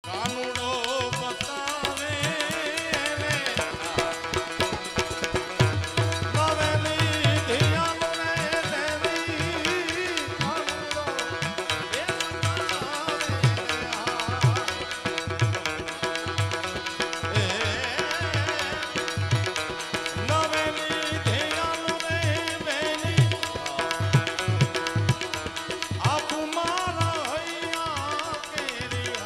કાનુડો બતાવે ને નવેલી ધ્યાન રે દેવી કાનુડો એ બતાવે નવેલી ધ્યાન રે બેની આપ મારા હૈયા કેરી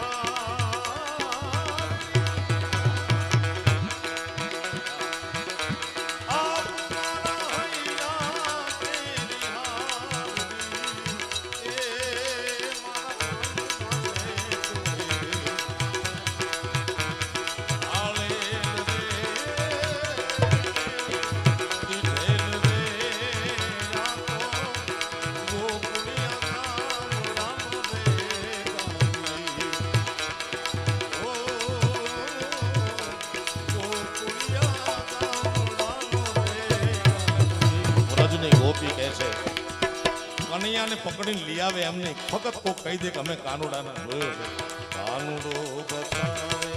ગોપી કહે છે કનૈયાને પકડીને લઈ આવે એમને ફક્ત કોઈ કહી દે કે અમે કાનુડાને જોયો છે કાનુડો બતાવે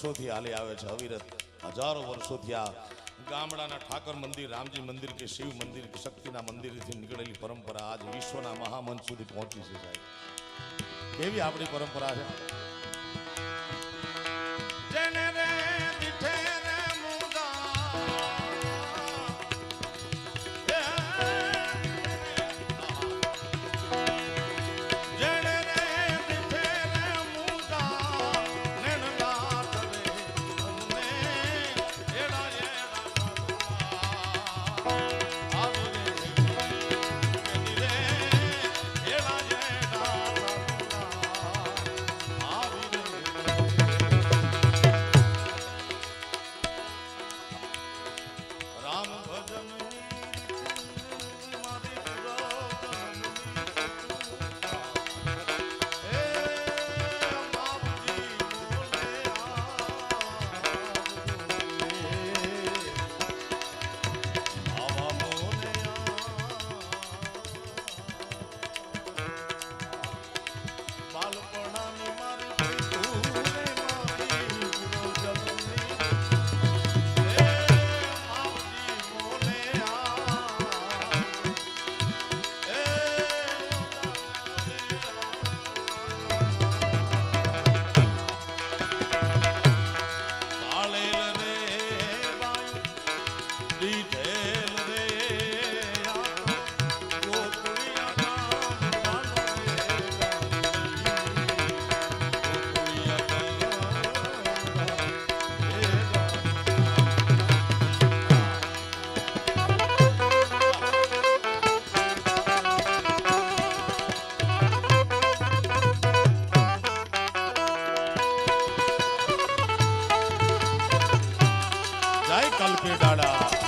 વર્ષોથી હાલી આવે છે અવિરત હજારો વર્ષોથી આ ગામડાના ઠાકર મંદિર રામજી મંદિર કે શિવ મંદિર કે શક્તિના મંદિરથી નીકળેલી પરંપરા આજ વિશ્વના મહામંચ સુધી પહોંચી છે સાહેબ કેવી આપણી પરંપરા છે જેને રે દીઠે રે મુગા જેને રે દીઠે રે મુગા નેણના તરે અમને એડા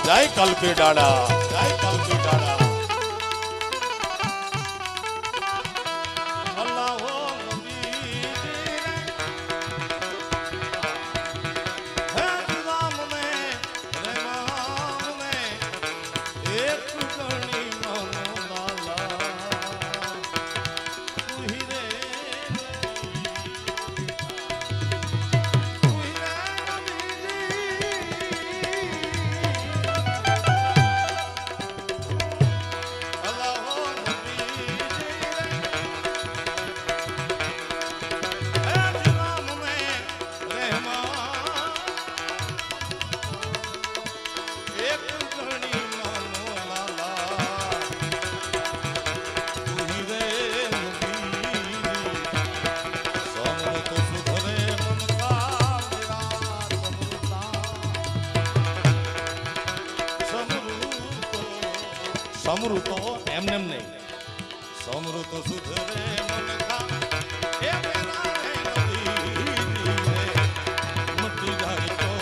જય કલ્પે ડાડા જય કલ્પે ડાડા અલ્લાહો નબી હે રામ મે રહેમાન મે એક ગણી મનો લાલા તુહી રે સમૃતો એમને નહીં સમૃતો સુધરે મનખા એ પેલા મતી જાય તો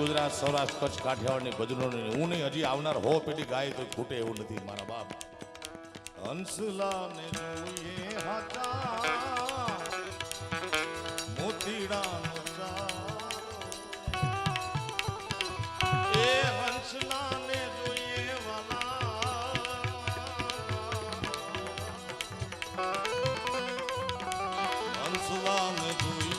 ગુજરાત સૌરાષ્ટ્ર કચ્છ કાઠિયાવાડની ભજનોની હું નહીં હજી આવનાર હો પેઢી ગાય તો ખૂટે એવું નથી મારા બાપ હંસલા ને જોઈએ હાચા મોતીડા એ હંસલા ને જોઈએ વાલા હંસલા ને જોઈએ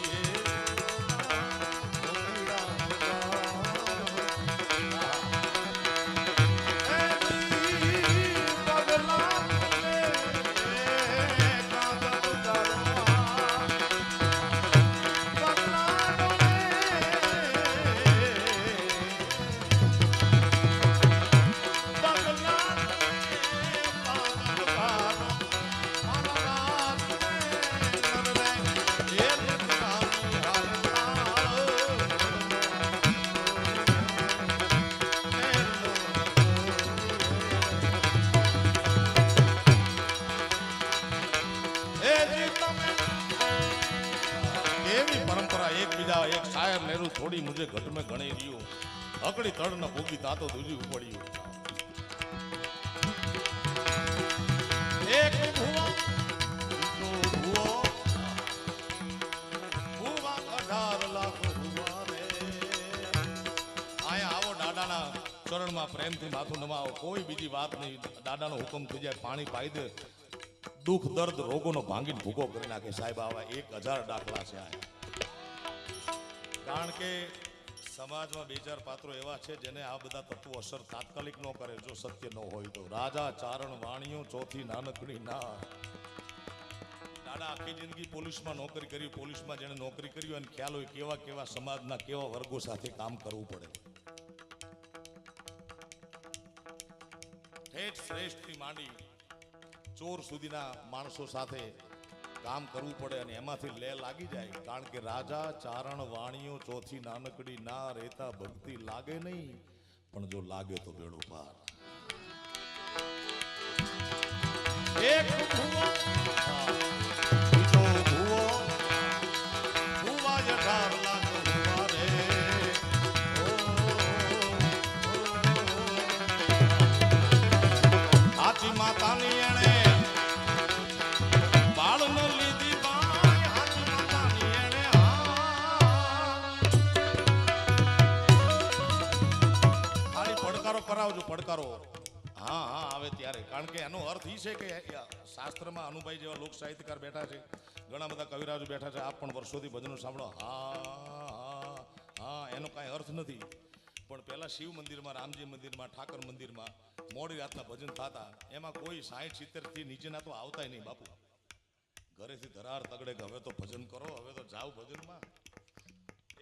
એવી પરંપરા એકબીજા એક શાયર નેરું થોડી મુજે ઘટ में ગણી રહ્યું અકડી તડ ન ભોગી તાતો દૂજી ઉપડ્યું એક ભુવા બીજો ભુવો ભુવા 18 લાખ ભુવા રે આયા આવો દાદાના ચરણમાં પ્રેમથી માથું નમાવો કોઈ બીજી વાત નહીં દાદાનો હુકમ થઈ જાય પાણી પાઈ દે દુઃખ દર્દ રોગોનો ભાંગીને ભૂકો કરી નાખે સાહેબ આવા 1000 દાખલા છે આ કારણ કે સમાજમાં બે ચાર પાત્રો એવા છે જેને આ બધા તત્વો અસર તાત્કાલિક ન કરે જો સત્ય ન હોય તો રાજા ચારણ વાણીઓ ચોથી નાનકડી ના દાદા આખી જિંદગી પોલીસમાં નોકરી કરી પોલીસમાં જેને નોકરી કરી અને ખ્યાલ હોય કેવા કેવા સમાજના કેવા વર્ગો સાથે કામ કરવું પડે ઠેઠ શ્રેષ્ઠથી માંડી ચોર સુધીના માણસો સાથે કામ કરવું પડે અને એમાંથી લે લાગી જાય કારણ કે રાજા ચારણ વાણીઓ ચોથી નાનકડી ના રહેતા ભક્તિ લાગે નહીં પણ જો લાગે તો બેડો પાર એક ભુવો બીજો ભુવો ભુવા 18 લાખ ભુવા રે હાચી માતાની એણે કરાવજો પડકારો હા હા આવે ત્યારે કારણ કે એનો અર્થ એ છે કે શાસ્ત્રમાં અનુભાઈ જેવા લોક સાહિત્યકાર બેઠા છે ઘણા બધા કવિરાજો બેઠા છે આપ પણ વર્ષોથી ભજનો સાંભળો હા હા હા એનો કાંઈ અર્થ નથી પણ પહેલા શિવ મંદિરમાં રામજી મંદિરમાં ઠાકર મંદિરમાં મોડી રાતના ભજન થતા એમાં કોઈ 60-70 થી નીચેના તો આવતાય નહીં બાપુ ઘરેથી ધરાર તગડે કે હવે તો ભજન કરો હવે તો જાવ ભજનમાં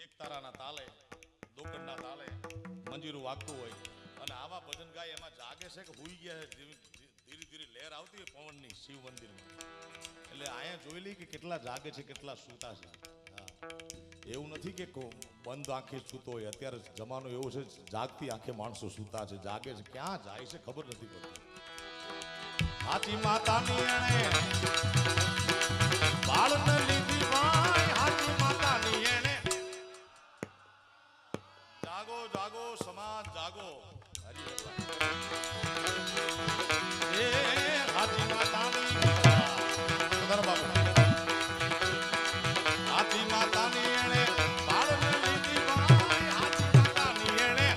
એક તારાના તાલે દોકડના તાલે મંજીરું વાગતું હોય અને આવા ભજન ગાય એમાં જાગે છે કે હુઈ ગયા ધીરે ધીરે લહેર આવતી હોય પવનની શિવ મંદિરમાં એટલે અહીંયા જોઈ લઈ કે કેટલા જાગે છે કેટલા સૂતા છે હા એવું નથી કે બંધ આંખે સૂતો હોય અત્યારે જમાનો એવો છે જાગતી આંખે માણસો સૂતા છે જાગે છે ક્યાં જાય છે ખબર નથી પડતી હાચી માતાની એણે બાળને લીધી ભાઈ હાચી માતાની એણે જાગો જાગો સમાજ જાગો એ હાચી માતાની બાબુ હાચી માતાની એણે બાળને લીધી ભાઈ હાચી માતાની એણે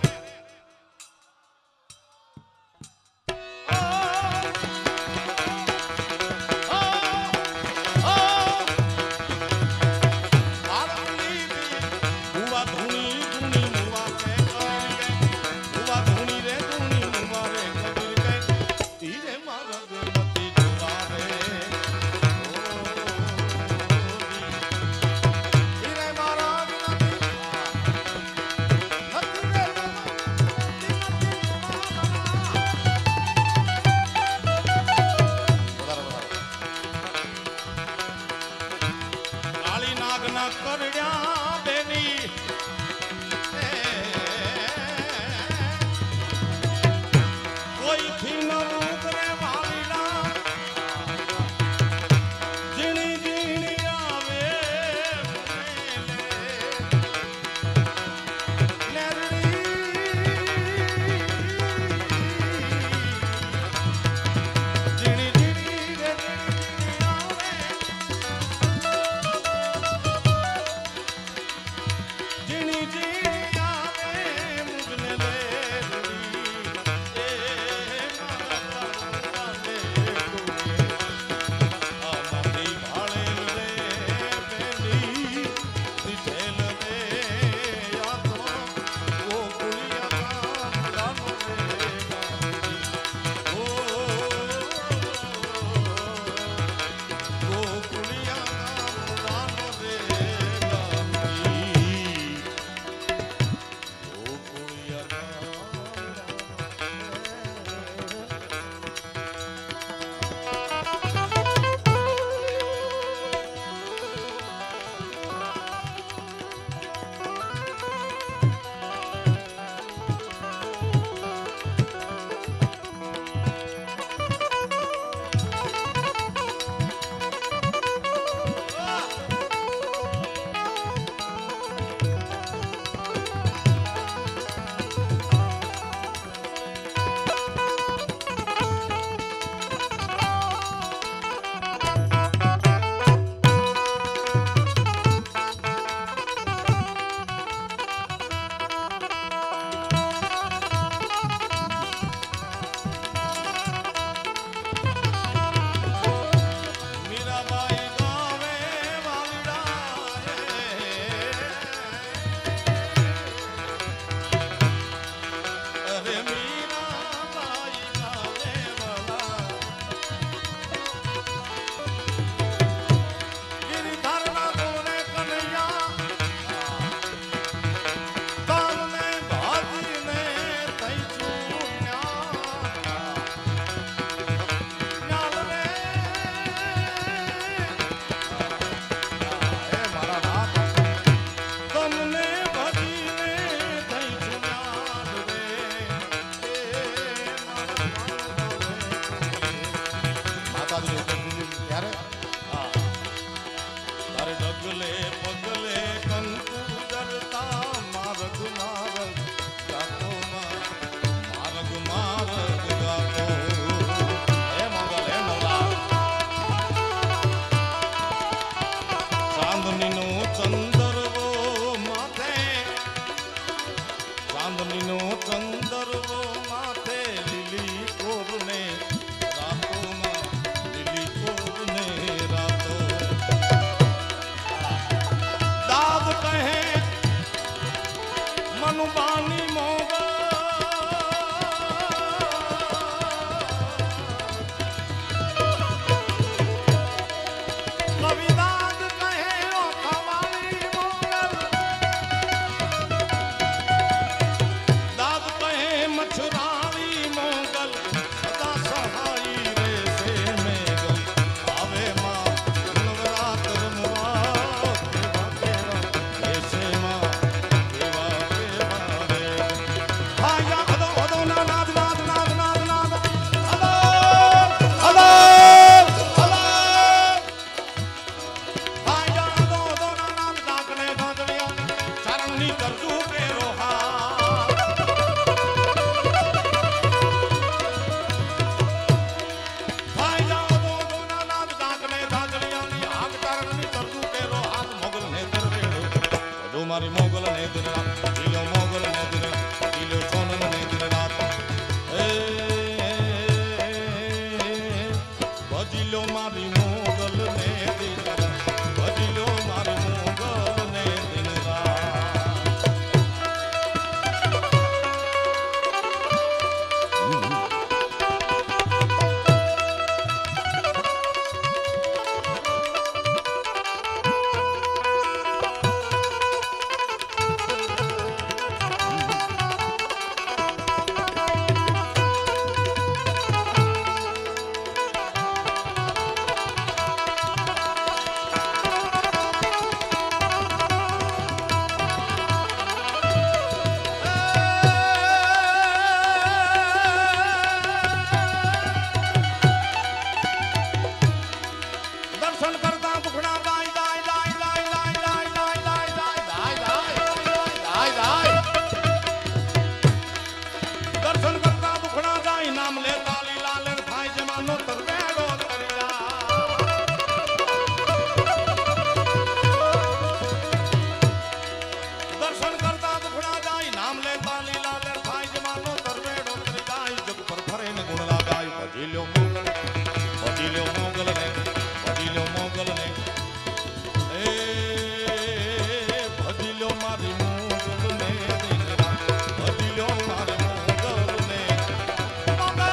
બાની મોગલ કવિદાદ કહે ઓ ખવાલી મોગલ દાદ કહે મછરાવી મોગલ સદા સહાઈ રે સે મેગલ આવે માં નવરાત્ર રમવા કેવા કેવા એસે માં કેવા કેવા રે હાયા અદો અદો ના નાદ નાદ નાદ નાદ નાદ અદો અદો અદો હાયા અદો અદો ના નાદ ડાકને ગાંધળિયા ચરણની કરજુ પેરો હા ભાઈ જાઓ દો દોના નાદ ડાકને ગાંધળિયાની આગ ચરણની કરજુ પેરો હાથ મોગલ ને દરવેડો બધો મારી મોગલ ને દિન રાત જીલો મોગલ ને દિન જીલો સોનલ ને દિન રાત એ ભજીલો મારી મોગલ ને દિન રાત ભજીલો મારી મોગલ ને દિન રાત દર્શન કરતા દુખડા દાય દાય દાય દાય દાય દાય દાય દાય દાય દાય દાય દર્શન કરતા દુખડા દાય નામ લેતા લીલા લેર થાય જમાનો તરવેડો તરિયા દર્શન કરતા દુખડા દાય નામ લેતા લીલા લેર થાય જમાનો તરવેડો તરિયા જગ પર ફરે ને ગુણ લાગાય ભજીલ્યો મોગલ ને ભજીલ્યો મોગલ ને એ ભજીલ્યો મારી મોગલ ને દિન રાત ભજીલ્યો મારી મોગલ ને મોગલ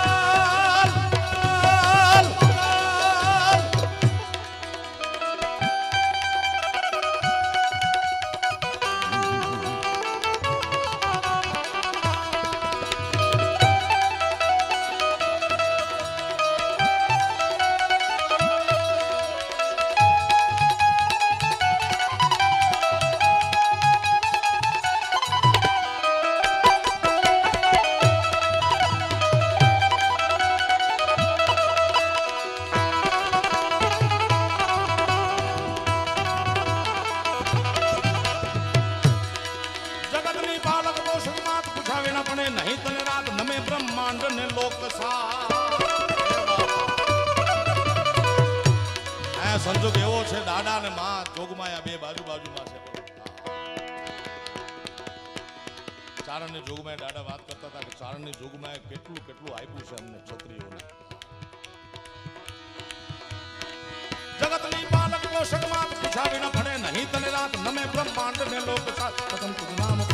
જગતની પાલક પોષક માત પૂછાવે ન પડે નહીં તને રાત નમે બ્રહ્માંડ ને લોક આ સંજોગ એવો છે દાદા ને માં જોગમાયા બે બાજુ બાજુમાં છે ચારણ ને જોગમાયા દાદા વાત કરતા હતા કે ચારણ ની જોગમાયા કેટલું કેટલું આપ્યું છે અમને ક્ષત્રિયોને જગતની પાલક પોષક માત પૂછાવે ન પડે નહીં તને રાત નમે બ્રહ્માંડ ને લોક પ્રથમ તું નામ